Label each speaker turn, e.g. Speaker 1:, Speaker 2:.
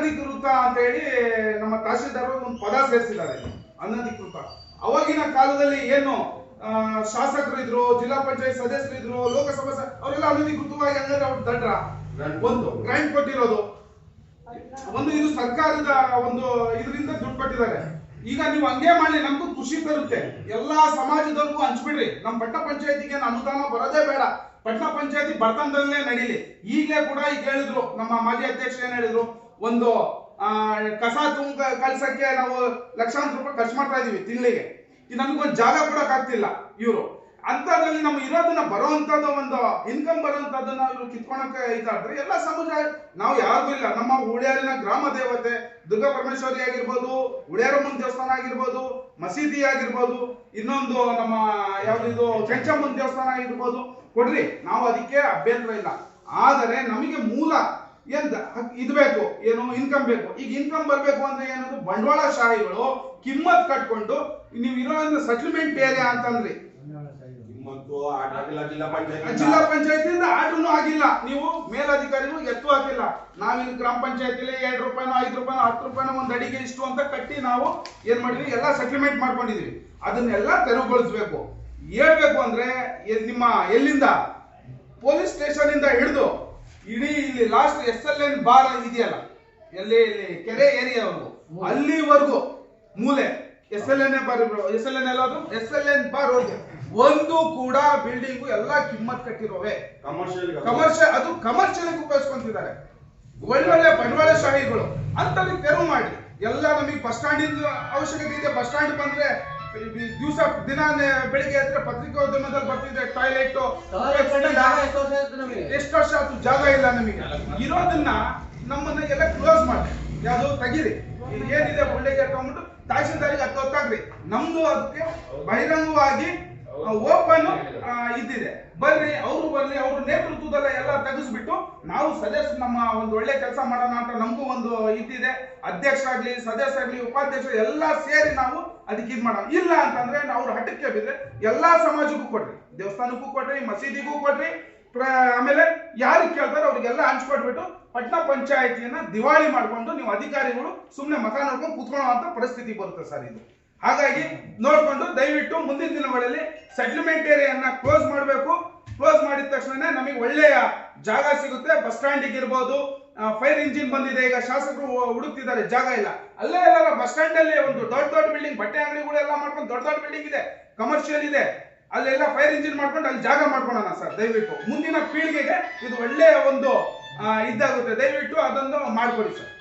Speaker 1: ಅನಧಿಕೃತ ಅಂತ ಹೇಳಿ ನಮ್ಮ ತಹಶೀಲ್ದಾರ್ ಒಂದು ಪದ ಸೇರಿಸಿದ್ದಾರೆ, ಅನಧಿಕೃತ. ಅವಾಗಿನ ಕಾಲದಲ್ಲಿ ಏನು ಶಾಸಕರು ಇದ್ರು, ಜಿಲ್ಲಾ ಪಂಚಾಯತ್ ಸದಸ್ಯರು ಇದ್ರು, ಲೋಕಸಭಾ ಅವರೆಲ್ಲ ಅನಧಿಕೃತವಾಗಿ ಹಂಗಾದ್ರೆ ಅವ್ರು ದಡ್ರ ಒಂದು ಗ್ರಾಂಟ್ ಕೊಟ್ಟಿರೋದು, ಒಂದು ಇದು ಸರ್ಕಾರದ ಒಂದು ಇದರಿಂದ ದುಡ್ಡು ಕೊಟ್ಟಿದ್ದಾರೆ. ಈಗ ನೀವು ಹಂಗೆ ಮಾಡಿ ನಮ್ಗೂ ಖುಷಿ ತರುತ್ತೆ, ಎಲ್ಲಾ ಸಮಾಜದವ್ರಿಗೂ ಹಂಚ್ಬಿಡ್ರಿ. ನಮ್ಮ ಪಟ್ಟಣ ಪಂಚಾಯತಿಗೆ ಅನುದಾನ ಬರೋದೇ ಬೇಡ, ಪಟ್ಟಣ ಪಂಚಾಯತಿ ಬಡತನದಲ್ಲೇ ನಡೀಲಿ. ಈಗಲೇ ಕೂಡ ಈಗ ಹೇಳಿದ್ರು ನಮ್ಮ ಮಾಜಿ ಅಧ್ಯಕ್ಷ ಏನ್ ಹೇಳಿದ್ರು, ಒಂದು ಕಸ ಕಳ್ಸಕ್ಕೆ ನಾವು ಲಕ್ಷಾಂತರ ರೂಪಾಯಿ ಖರ್ಚು ಮಾಡ್ತಾ ಇದೀವಿ ತಿಂಗಳಿಗೆ, ನಮಗೊಂದು ಜಾಗ ಕೊಡಕ್ ಆಗ್ತಿಲ್ಲ ಇವರು. ಅಂತದ್ರಲ್ಲಿ ನಮ್ಮ ಇರೋದನ್ನ ಬರುವಂತದ್ದು ಒಂದು ಇನ್ಕಮ್ ಬರುವಂತದ್ದನ್ನ ಇವರು ಕಿತ್ಕೊಳಕ್ಕೆ ಇದಾದ್ರೆ ಎಲ್ಲ ಸಮಾಜ ನಾವು ಯಾರಿಗೂ ಇಲ್ಲ. ನಮ್ಮ ಉಳಿಯಾರಿನ ಗ್ರಾಮ ದೇವತೆ ದುರ್ಗಾ ಪರಮೇಶ್ವರಿ ಆಗಿರ್ಬೋದು, ಉಳಿಯಾರಮ್ಮನ ದೇವಸ್ಥಾನ ಆಗಿರ್ಬೋದು, ಮಸೀದಿ ಆಗಿರ್ಬೋದು, ಇನ್ನೊಂದು ನಮ್ಮ ಯಾವ್ದು ಕೆಂಚಮ್ಮನ ದೇವಸ್ಥಾನ ಆಗಿರ್ಬೋದು, ಕೊಡ್ರಿ, ನಾವು ಅದಕ್ಕೆ ಅಭ್ಯಂತರ ಇಲ್ಲ. ಆದರೆ ನಮಗೆ ಮೂಲ ಏನ್ ಇದು ಬೇಕು, ಏನು ಇನ್ಕಮ್ ಬೇಕು. ಈಗ ಇನ್ಕಮ್ ಬರ್ಬೇಕು ಅಂದ್ರೆ ಏನದು, ಬಂಡವಾಳ ಶಾಹಿಗಳು ಕಿಮ್ಮತ್ ಕಟ್ಕೊಂಡು ನೀವು ಇರೋ ಸೆಟ್ಲ್ಮೆಂಟ್ ಏರಿಯಾ ಅಂತಂದ್ರಿ, ಜಿಲ್ಲಾ ಪಂಚಾಯತಿಯಿಂದ ಆರ್ಡರ್ನು ಆಗಿಲ್ಲ, ನೀವು ಮೇಲಧಿಕಾರಿಗಳು ಎತ್ತು ಹಾಕಿಲ್ಲ. ನಾವಿಲ್ಲಿ ಗ್ರಾಮ ಪಂಚಾಯತಿಲಿ 2 ರೂಪಾಯಿನೋ 5 ರೂಪಾಯಿನೋ 10 ರೂಪಾಯಿನೋ ಒಂದು ಅಡಿಗೆ ಇಷ್ಟು ಅಂತ ಕಟ್ಟಿ ನಾವು ಏನ್ ಮಾಡಿದ್ವಿ, ಎಲ್ಲ ಸೆಟ್ಲ್ಮೆಂಟ್ ಮಾಡ್ಕೊಂಡಿದೀವಿ. ಅದನ್ನೆಲ್ಲ ತೆರವುಗೊಳಿಸ್ಬೇಕು. ಹೇಳ್ಬೇಕು ಅಂದ್ರೆ ನಿಮ್ಮ ಎಲ್ಲಿಂದ ಪೊಲೀಸ್ ಸ್ಟೇಷನ್ ಇಂದ ಹಿಡಿದು ಇಡೀ ಇಲ್ಲಿ ಲಾಸ್ಟ್ SLN ಬಾರ್ ಇದೆಯಲ್ಲ, ಎಲ್ಲಿ ಕೆರೆ ಏರಿಯಾವರೆಗೂ ಅಲ್ಲಿವರೆಗೂ ಮೂಲೆ SLN ಬಾರ್, SLN ಎಲ್ಲದು SLN ಬಾರ್ ಹೋಗಿ ಒಂದು ಕೂಡ ಬಿಲ್ಡಿಂಗ್ ಎಲ್ಲ ಕಿಮ್ಮತ್ ಕಟ್ಟಿರೋವೆ, ಕಮರ್ಷಿಯಲ್ ಅದು ಕಮರ್ಷಿಯಲ್ ಉಪಯೋಗಿಸ್ಕೊಂತಿದ್ದಾರೆ ಒಳ್ಳೊಳ್ಳೆ ಬಂಡವಾಳ ಶಾಹಿಗಳು. ಅಂತಲ್ಲಿ ತೆರವು ಮಾಡಿ. ಎಲ್ಲ ನಮಗೆ ಬಸ್ ಸ್ಟ್ಯಾಂಡ್ ಅವಶ್ಯಕತೆ ಇದೆ. ಬಸ್ ಸ್ಟ್ಯಾಂಡ್ ಬಂದ್ರೆ ದಿವಸ ದಿನ ಬೆಳಿಗ್ಗೆ ಎದ್ರೆ ಪತ್ರಿಕೋದ್ಯಮದಲ್ಲಿ ಬರ್ತಿದೆ, ಟಾಯ್ಲೆಟ್ ಎಷ್ಟು ವರ್ಷ ಆಯ್ತು ಜಾಗ ಇಲ್ಲ ನಮಗೆ. ಇರೋದನ್ನ ನಮ್ಮನ್ನ ಎಲ್ಲ ಕ್ಲೋಸ್ ಮಾಡಿ, ಯಾವುದು ತೆಗೀರಿ, ಏನಿದೆ ಒಳ್ಳೆಗೆ ತಗೊಂಡ್ಬಿಟ್ಟು ತಹಶೀಲ್ದಾರಿಗೆ ಗೊತ್ತಾಗ್ರಿ. ನಮ್ದು ಅದಕ್ಕೆ ಬಹಿರಂಗವಾಗಿ ಓಪನ್ ಇದ್ದಿದೆ, ಬರ್ರಿ, ಅವರು ಬರ್ಲಿ, ಅವ್ರ ನೇತೃತ್ವದಲ್ಲ ಎಲ್ಲ ತೆಗೆಸ್ಬಿಟ್ಟು ನಾವು ಸದಸ್ಯ ನಮ್ಮ ಒಂದು ಒಳ್ಳೆ ಕೆಲಸ ಮಾಡೋಣ ಅಂತ ನಮಗೂ ಒಂದು ಇದ್ದಿದೆ. ಅಧ್ಯಕ್ಷರಾಗ್ಲಿ, ಸದಸ್ಯರಾಗ್ಲಿ, ಉಪಾಧ್ಯಕ್ಷರು ಎಲ್ಲ ಸೇರಿ ನಾವು ಅದಕ್ಕೆ ಇದು ಮಾಡೋಣ. ಇಲ್ಲ ಅಂತಂದ್ರೆ ಅವ್ರ ಹಠಕ್ಕೆ ಬಿದ್ರೆ ಎಲ್ಲಾ ಸಮಾಜಕ್ಕೂ ಕೊಡ್ರಿ, ದೇವಸ್ಥಾನಕ್ಕೂ ಕೊಡ್ರಿ, ಮಸೀದಿಗೂ ಕೊಡ್ರಿ, ಆಮೇಲೆ ಯಾರಿಗೆ ಕೇಳ್ತಾರೆ ಅವ್ರಿಗೆಲ್ಲ ಹಂಚ್ಕೊಟ್ಬಿಟ್ಟು ಪಟ್ಟಣ ಪಂಚಾಯತಿಯನ್ನ ದಿವಾಳಿ ಮಾಡ್ಕೊಂಡು ನೀವು ಅಧಿಕಾರಿಗಳು ಸುಮ್ಮನೆ ಮತ ನೋಡ್ಕೊಂಡು ಕೂತ್ಕೊಳ್ಳೋ ಅಂತ ಪರಿಸ್ಥಿತಿ ಬರುತ್ತೆ ಸರ್ ಇದು. ಹಾಗಾಗಿ ನೋಡ್ಕೊಂಡು ದಯವಿಟ್ಟು ಮುಂದಿನ ದಿನಗಳಲ್ಲಿ ಸೆಟ್ಲ್ಮೆಂಟ್ ಏರಿಯಾನ ಕ್ಲೋಸ್ ಮಾಡಬೇಕು. ಕ್ಲೋಸ್ ಮಾಡಿದ ತಕ್ಷಣ ನಮಗೆ ಒಳ್ಳೆಯ ಜಾಗ ಸಿಗುತ್ತೆ. ಬಸ್ ಸ್ಟ್ಯಾಂಡ್ ಇರ್ಬೋದು, ಫೈರ್ ಇಂಜಿನ್ ಬಂದಿದೆ, ಈಗ ಶಾಸಕರು ಹುಡುಕ್ತಿದ್ದಾರೆ, ಜಾಗ ಇಲ್ಲ. ಅಲ್ಲೇ ಎಲ್ಲ ಬಸ್ ಸ್ಟ್ಯಾಂಡ್ ಅಲ್ಲಿ ಒಂದು ದೊಡ್ಡ ಬಿಲ್ಡಿಂಗ್, ಬಟ್ಟೆ ಅಂಗಡಿಗಳೆಲ್ಲ ಮಾಡ್ಕೊಂಡು ದೊಡ್ಡ ಬಿಲ್ಡಿಂಗ್ ಇದೆ, ಕಮರ್ಷಿಯಲ್ ಇದೆ, ಅಲ್ಲೆಲ್ಲ ಫೈರ್ ಇಂಜಿನ್ ಮಾಡ್ಕೊಂಡು ಅಲ್ಲಿ ಜಾಗ ಮಾಡ್ಕೊಳ್ಳೋಣ ಸರ್. ದಯವಿಟ್ಟು ಮುಂದಿನ ಪೀಳಿಗೆಗೆ ಇದು ಒಳ್ಳೆಯ ಒಂದು ಇದಾಗುತ್ತೆ. ದಯವಿಟ್ಟು ಅದನ್ನು ಮಾಡ್ಕೊಡಿ ಸರ್.